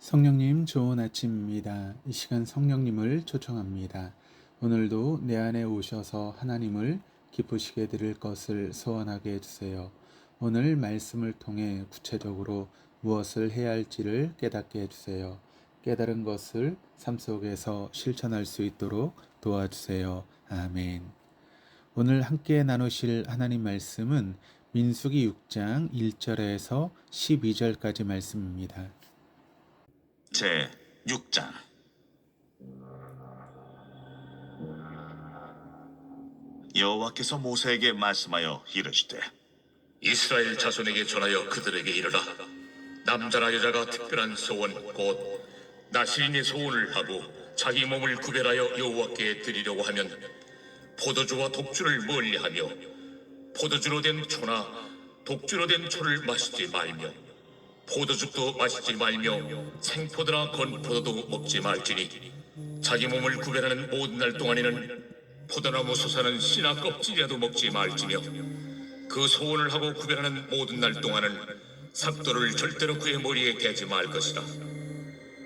성령님 좋은 아침입니다. 이 시간 성령님을 초청합니다. 오늘도 내 안에 오셔서 하나님을 기쁘시게 드릴 것을 소원하게 해주세요. 오늘 말씀을 통해 구체적으로 무엇을 해야 할지를 깨닫게 해주세요. 깨달은 것을 삶 속에서 실천할 수 있도록 도와주세요. 아멘. 오늘 함께 나누실 하나님 말씀은 민수기 6장 1절에서 12절까지 말씀입니다. 제 6장. 여호와께서 모세에게 말씀하여 이르시되 이스라엘 자손에게 전하여 그들에게 이르라. 남자나 여자가 특별한 소원 곧 나시린의 소원을 하고 자기 몸을 구별하여 여호와께 드리려고 하면 포도주와 독주를 멀리하며 포도주로 된 초나 독주로 된 초를 마시지 말며 포도즙도 마시지 말며 생포도나 건포도도 먹지 말지니 자기 몸을 구별하는 모든 날 동안에는 포도나무 솟아는 씨나 껍질이라도 먹지 말지며 그 소원을 하고 구별하는 모든 날 동안은 삭도를 절대로 그의 머리에 대지 말 것이라.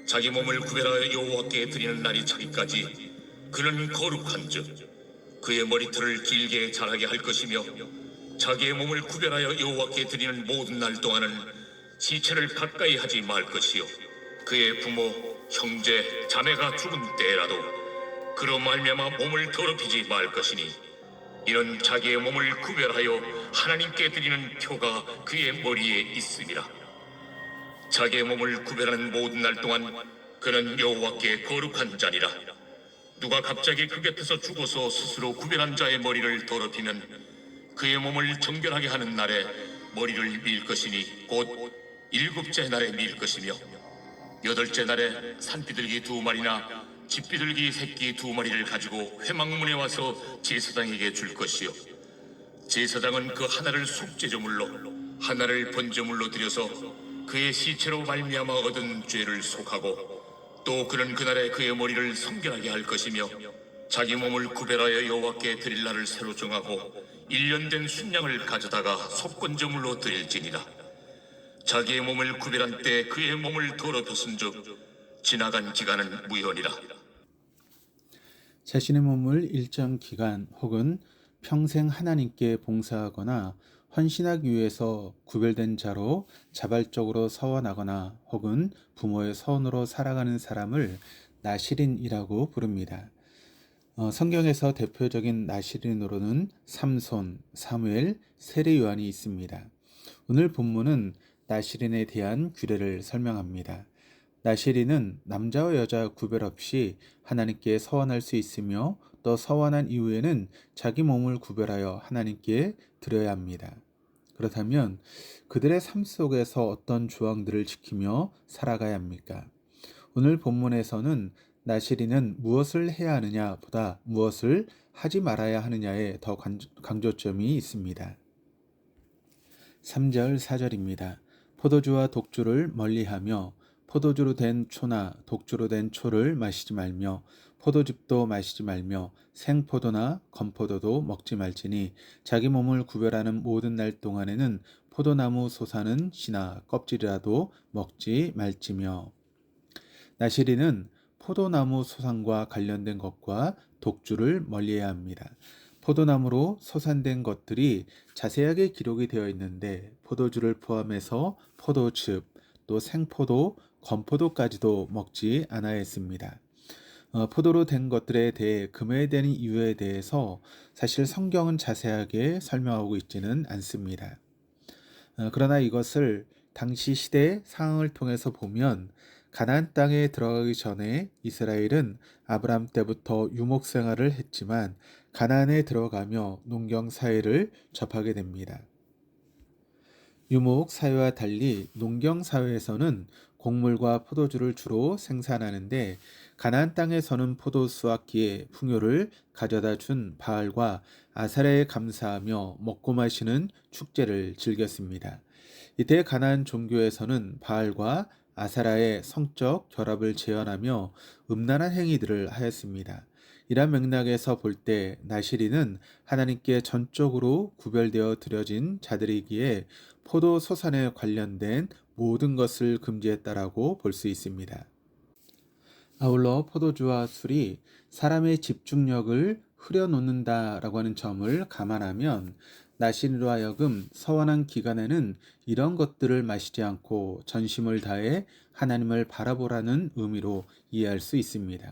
자기 몸을 구별하여 여호와께 드리는 날이 차기까지 그는 거룩한즉 그의 머리털을 길게 자라게 할 것이며 자기의 몸을 구별하여 여호와께 드리는 모든 날 동안은 시체를 가까이 하지 말 것이요 그의 부모, 형제, 자매가 죽은 때라도 그로 말미암아 몸을 더럽히지 말 것이니 이는 자기의 몸을 구별하여 하나님께 드리는 표가 그의 머리에 있음이라. 자기의 몸을 구별하는 모든 날 동안 그는 여호와께 거룩한 자니라. 누가 갑자기 그 곁에서 죽어서 스스로 구별한 자의 머리를 더럽히면 그의 몸을 정결하게 하는 날에 머리를 밀 것이니 곧 일곱째 날에 밀 것이며 여덟째 날에 산비둘기 2마리나 집비둘기 새끼 2마리를 가지고 회막문에 와서 제사장에게 줄 것이요 제사장은 그 하나를 속죄제물로 하나를 번제물로 드려서 그의 시체로 말미암아 얻은 죄를 속하고 또 그는 그날에 그의 머리를 성결하게 할 것이며 자기 몸을 구별하여 여호와께 드릴 날을 새로 정하고 1년 된 순양을 가져다가 속건제물로 드릴지니라. 자기의 몸을 구별한 때 그의 몸을 더럽혔은즉 지나간 기간은 무효니라. 자신의 몸을 일정 기간 혹은 평생 하나님께 봉사하거나 헌신하기 위해서 구별된 자로 자발적으로 서원하거나 혹은 부모의 서원으로 살아가는 사람을 나시린이라고 부릅니다. 성경에서 대표적인 나시린으로는 삼손, 사무엘, 세례 요한이 있습니다. 오늘 본문은 나시린에 대한 규례를 설명합니다. 나시린은 남자와 여자 구별 없이 하나님께 서원할 수 있으며 또 서원한 이후에는 자기 몸을 구별하여 하나님께 드려야 합니다. 그렇다면 그들의 삶 속에서 어떤 조항들을 지키며 살아가야 합니까? 오늘 본문에서는 나시린은 무엇을 해야 하느냐 보다 무엇을 하지 말아야 하느냐에 더 강조점이 있습니다. 3절 4절입니다. 포도주와 독주를 멀리하며 포도주로 된 초나 독주로 된 초를 마시지 말며 포도즙도 마시지 말며 생포도나 건포도도 먹지 말지니 자기 몸을 구별하는 모든 날 동안에는 포도나무 솟아는 씨나 껍질이라도 먹지 말지며. 나시린은 포도나무 소산과 관련된 것과 독주를 멀리해야 합니다. 포도나무로 소산된 것들이 자세하게 기록이 되어 있는데 포도주를 포함해서 포도즙, 또 생포도, 건포도까지도 먹지 않아야 했습니다. 포도로 된 것들에 대해 금해되는 이유에 대해서 사실 성경은 자세하게 설명하고 있지는 않습니다. 그러나 이것을 당시 시대 상황을 통해서 보면 가나안 땅에 들어가기 전에 이스라엘은 아브라함 때부터 유목 생활을 했지만 가나안에 들어가며 농경 사회를 접하게 됩니다. 유목 사회와 달리 농경 사회에서는 곡물과 포도주를 주로 생산하는데 가나안 땅에서는 포도 수확기에 풍요를 가져다 준 바알과 아사라에 감사하며 먹고 마시는 축제를 즐겼습니다. 이때 가나안 종교에서는 바알과 아사라의 성적 결합을 제한하며 음란한 행위들을 하였습니다. 이런 맥락에서 볼 때 나시린은 하나님께 전적으로 구별되어 드려진 자들이기에 포도 소산에 관련된 모든 것을 금지했다라고 볼 수 있습니다. 아울러 포도주와 술이 사람의 집중력을 흐려놓는다라고 하는 점을 감안하면 나시린으로 하여금 서원한 기간에는 이런 것들을 마시지 않고 전심을 다해 하나님을 바라보라는 의미로 이해할 수 있습니다.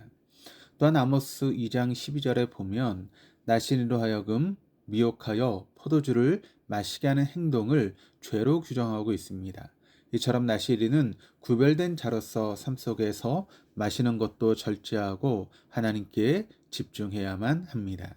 또한 아모스 2장 12절에 보면 나시린으로 하여금 미혹하여 포도주를 마시게 하는 행동을 죄로 규정하고 있습니다. 이처럼 나시린은 구별된 자로서 삶 속에서 마시는 것도 절제하고 하나님께 집중해야만 합니다.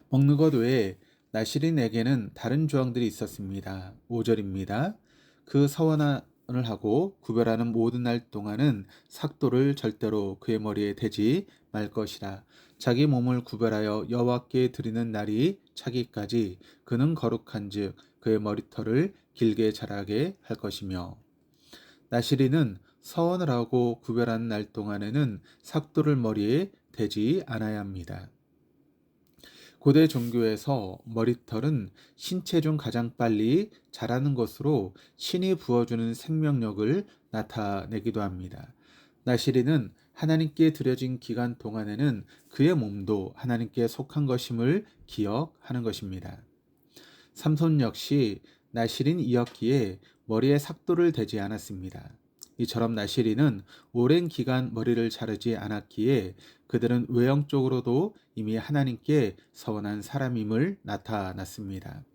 먹는 것 외에 나시린에게는 다른 조항들이 있었습니다. 5절입니다. 그 서원을 하고 구별하는 모든 날 동안은 삭도를 절대로 그의 머리에 대지 말 것이라. 자기 몸을 구별하여 여호와께 드리는 날이 차기까지 그는 거룩한즉 그의 머리털을 길게 자라게 할 것이며, 나시린은 서원을 하고 구별하는 날 동안에는 삭도를 머리에 대지 않아야 합니다. 고대 종교에서 머리털은 신체 중 가장 빨리 자라는 것으로 신이 부어주는 생명력을 나타내기도 합니다. 나시린은 하나님께 드려진 기간 동안에는 그의 몸도 하나님께 속한 것임을 기억하는 것입니다. 삼손 역시 나시린이었기에 머리에 삭도를 대지 않았습니다. 이처럼 나시린은 오랜 기간 머리를 자르지 않았기에 그들은 외형적으로도 이미 하나님께 서원한 사람임을 나타났습니다.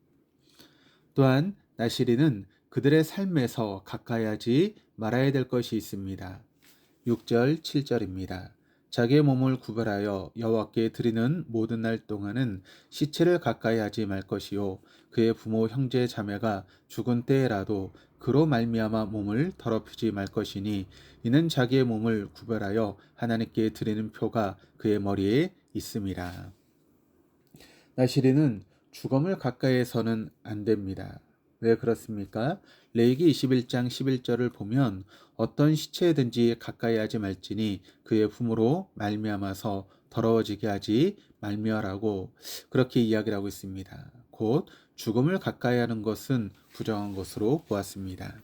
또한 나시린은 그들의 삶에서 가까이 하지 말아야 될 것이 있습니다. 6절, 7절입니다. 자기의 몸을 구별하여 여호와께 드리는 모든 날 동안은 시체를 가까이 하지 말 것이요 그의 부모 형제 자매가 죽은 때에라도 그로 말미암아 몸을 더럽히지 말 것이니 이는 자기의 몸을 구별하여 하나님께 드리는 표가 그의 머리에 있음이라. 나시린은 죽음을 가까이해서는 안 됩니다. 왜 그렇습니까? 레위기 21장 11절을 보면 어떤 시체든지 가까이 하지 말지니 그의 부모로 말미암아서 더러워지게 하지 말미하라고 그렇게 이야기를 하고 있습니다. 곧 죽음을 가까이 하는 것은 부정한 것으로 보았습니다.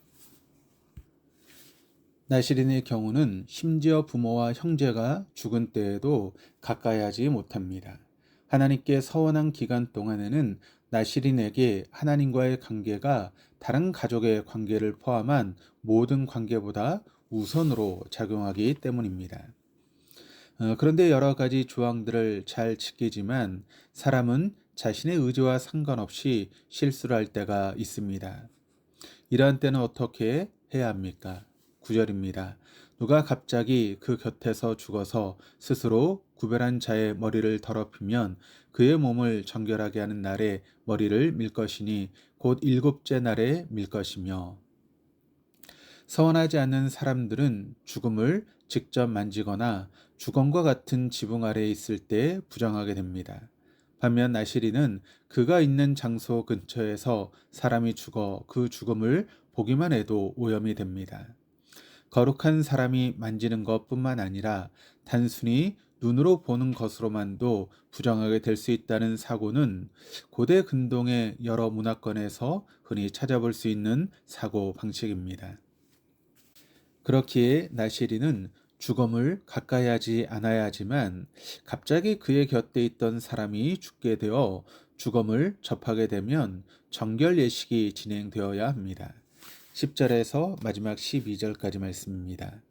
나시린의 경우는 심지어 부모와 형제가 죽은 때에도 가까이 하지 못합니다. 하나님께 서원한 기간 동안에는 나시린에게 하나님과의 관계가 다른 가족의 관계를 포함한 모든 관계보다 우선으로 작용하기 때문입니다. 그런데 여러 가지 조항들을 잘 지키지만 사람은 자신의 의지와 상관없이 실수를 할 때가 있습니다. 이러한 때는 어떻게 해야 합니까? 9절입니다. 누가 갑자기 그 곁에서 죽어서 스스로 구별한 자의 머리를 더럽히면 그의 몸을 정결하게 하는 날에 머리를 밀 것이니 곧 7째 날에 밀 것이며, 서원하지 않는 사람들은 죽음을 직접 만지거나 죽음과 같은 지붕 아래에 있을 때 부정하게 됩니다. 반면 나시린은 그가 있는 장소 근처에서 사람이 죽어 그 죽음을 보기만 해도 오염이 됩니다. 거룩한 사람이 만지는 것뿐만 아니라 단순히 눈으로 보는 것으로만도 부정하게 될 수 있다는 사고는 고대 근동의 여러 문화권에서 흔히 찾아볼 수 있는 사고 방식입니다. 그렇기에 나시린은 죽음을 가까이 하지 않아야 하지만 갑자기 그의 곁에 있던 사람이 죽게 되어 죽음을 접하게 되면 정결 예식이 진행되어야 합니다. 10절에서 마지막 12절까지 말씀입니다.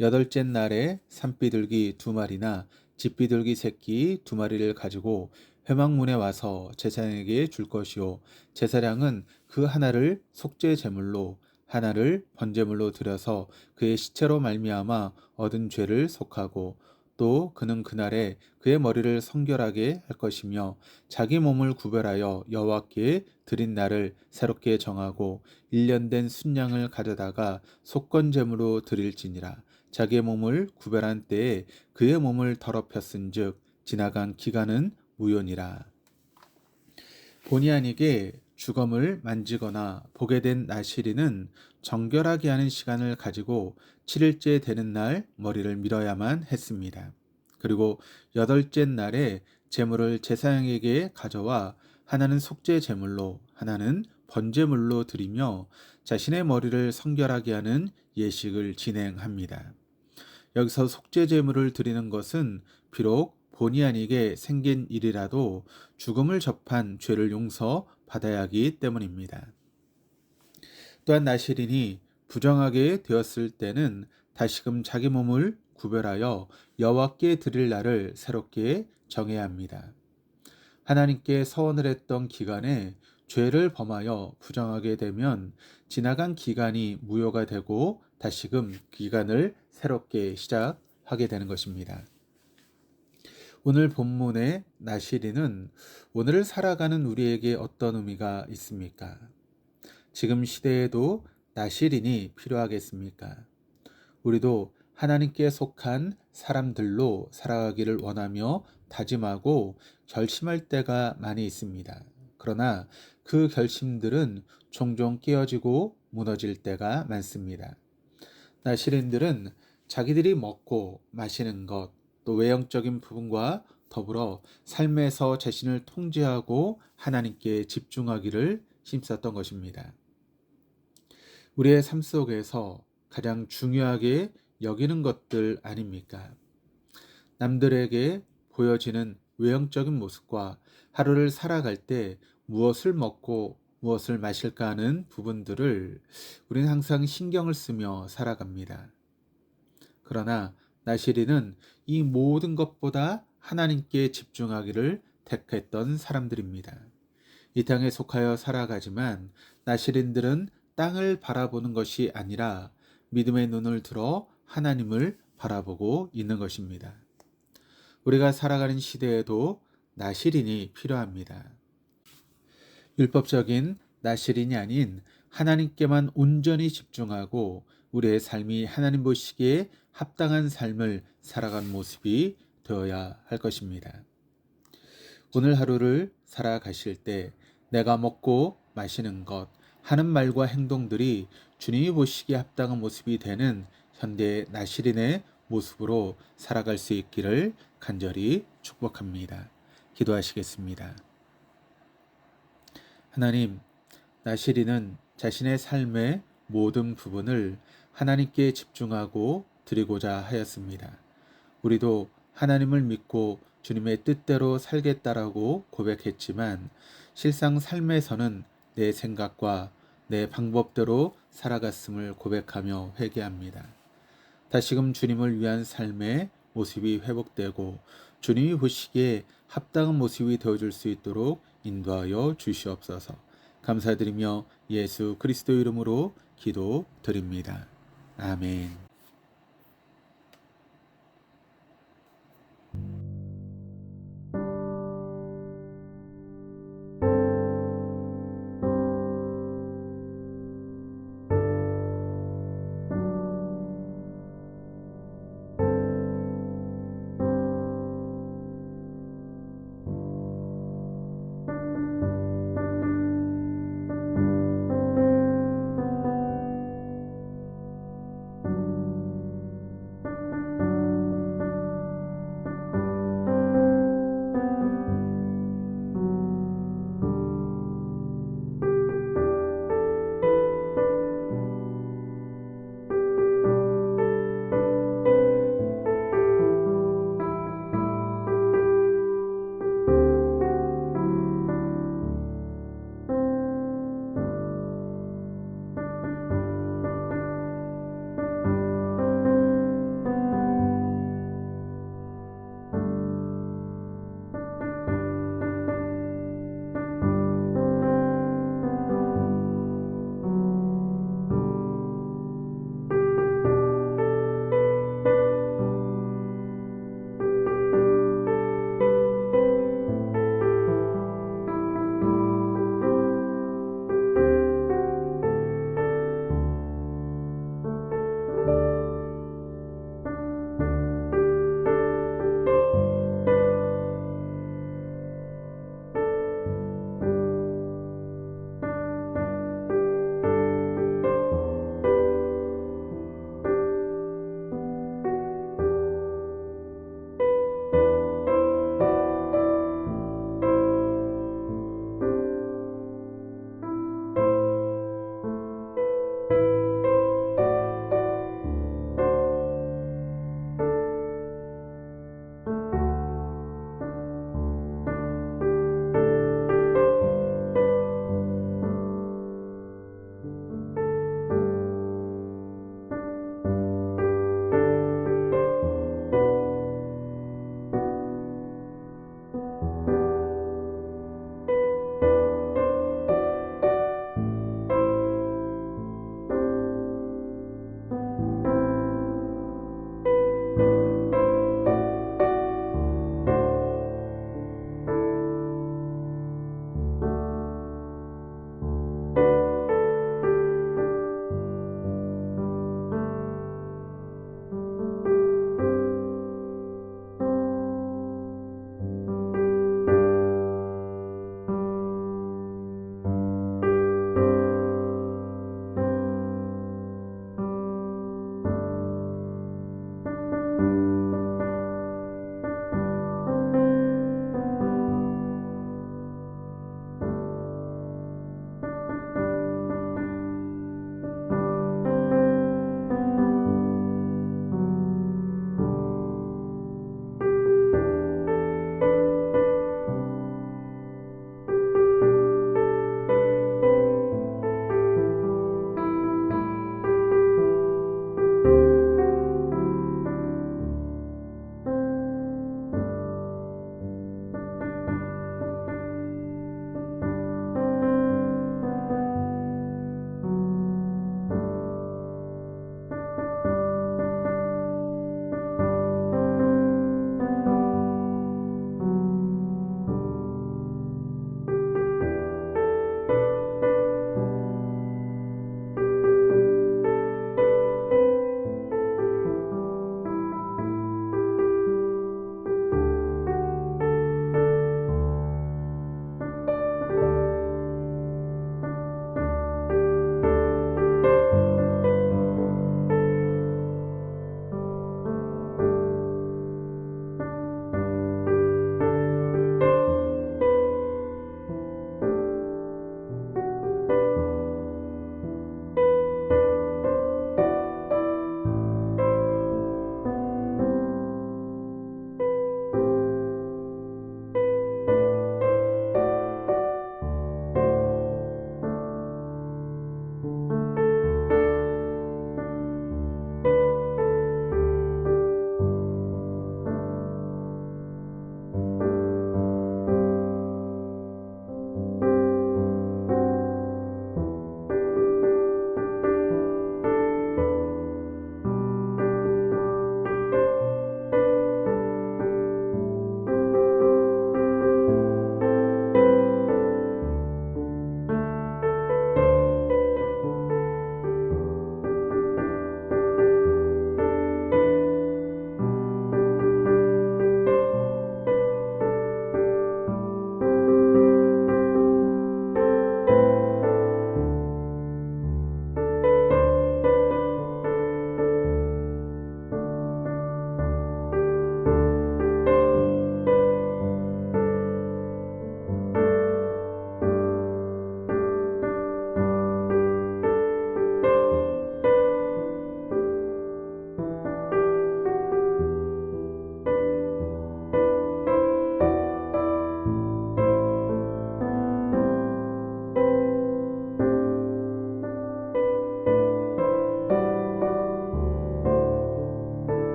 8째 날에 산비둘기 2마리나 집비둘기 새끼 2마리를 가지고 회막문에 와서 제사장에게 줄 것이요 제사장은 그 하나를 속죄 제물로 하나를 번제물로 드려서 그의 시체로 말미암아 얻은 죄를 속하고 또 그는 그날에 그의 머리를 성결하게 할 것이며 자기 몸을 구별하여 여호와께 드린 날을 새롭게 정하고 1년 된 순양을 가져다가 속건제물로 드릴지니라. 자기의 몸을 구별한 때에 그의 몸을 더럽혔은즉 지나간 기간은 무효니라. 본의 아니게 죽음을 만지거나 보게 된 나시린은 정결하게 하는 시간을 가지고 7일째 되는 날 머리를 밀어야만 했습니다. 그리고 8째 날에 제물을 제사장에게 가져와 하나는 속죄 제물로 하나는 번제물로 드리며 자신의 머리를 성결하게 하는 예식을 진행합니다. 여기서 속죄 제물을 드리는 것은 비록 본의 아니게 생긴 일이라도 죽음을 접한 죄를 용서받아야 하기 때문입니다. 또한 나실인이 부정하게 되었을 때는 다시금 자기 몸을 구별하여 여호와께 드릴 날을 새롭게 정해야 합니다. 하나님께 서원을 했던 기간에 죄를 범하여 부정하게 되면 지나간 기간이 무효가 되고 다시금 기간을 새롭게 시작하게 되는 것입니다. 오늘 본문의 나실인은 오늘을 살아가는 우리에게 어떤 의미가 있습니까? 지금 시대에도 나실인이 필요하겠습니까? 우리도 하나님께 속한 사람들로 살아가기를 원하며 다짐하고 결심할 때가 많이 있습니다. 그러나 그 결심들은 종종 깨어지고 무너질 때가 많습니다. 나실인들은 자기들이 먹고 마시는 것, 또 외형적인 부분과 더불어 삶에서 자신을 통제하고 하나님께 집중하기를 힘썼던 것입니다. 우리의 삶 속에서 가장 중요하게 여기는 것들 아닙니까? 남들에게 보여지는 외형적인 모습과 하루를 살아갈 때 무엇을 먹고 무엇을 마실까 하는 부분들을 우리는 항상 신경을 쓰며 살아갑니다. 그러나 나실인은 이 모든 것보다 하나님께 집중하기를 택했던 사람들입니다. 이 땅에 속하여 살아가지만 나실인들은 땅을 바라보는 것이 아니라 믿음의 눈을 들어 하나님을 바라보고 있는 것입니다. 우리가 살아가는 시대에도 나실인이 필요합니다. 율법적인 나실인이 아닌 하나님께만 온전히 집중하고 우리의 삶이 하나님 보시기에 합당한 삶을 살아가는 모습이 되어야 할 것입니다. 오늘 하루를 살아가실 때 내가 먹고 마시는 것, 하는 말과 행동들이 주님이 보시기에 합당한 모습이 되는 현대의 나실인의 모습으로 살아갈 수 있기를 간절히 축복합니다. 기도하시겠습니다. 하나님, 나실인은 자신의 삶의 모든 부분을 하나님께 집중하고 드리고자 하였습니다. 우리도 하나님을 믿고 주님의 뜻대로 살겠다라고 고백했지만 실상 삶에서는 내 생각과 내 방법대로 살아갔음을 고백하며 회개합니다. 다시금 주님을 위한 삶의 모습이 회복되고 주님이 보시기에 합당한 모습이 되어줄 수 있도록 인도하여 주시옵소서. 감사드리며 예수 그리스도 이름으로 기도드립니다. 아멘.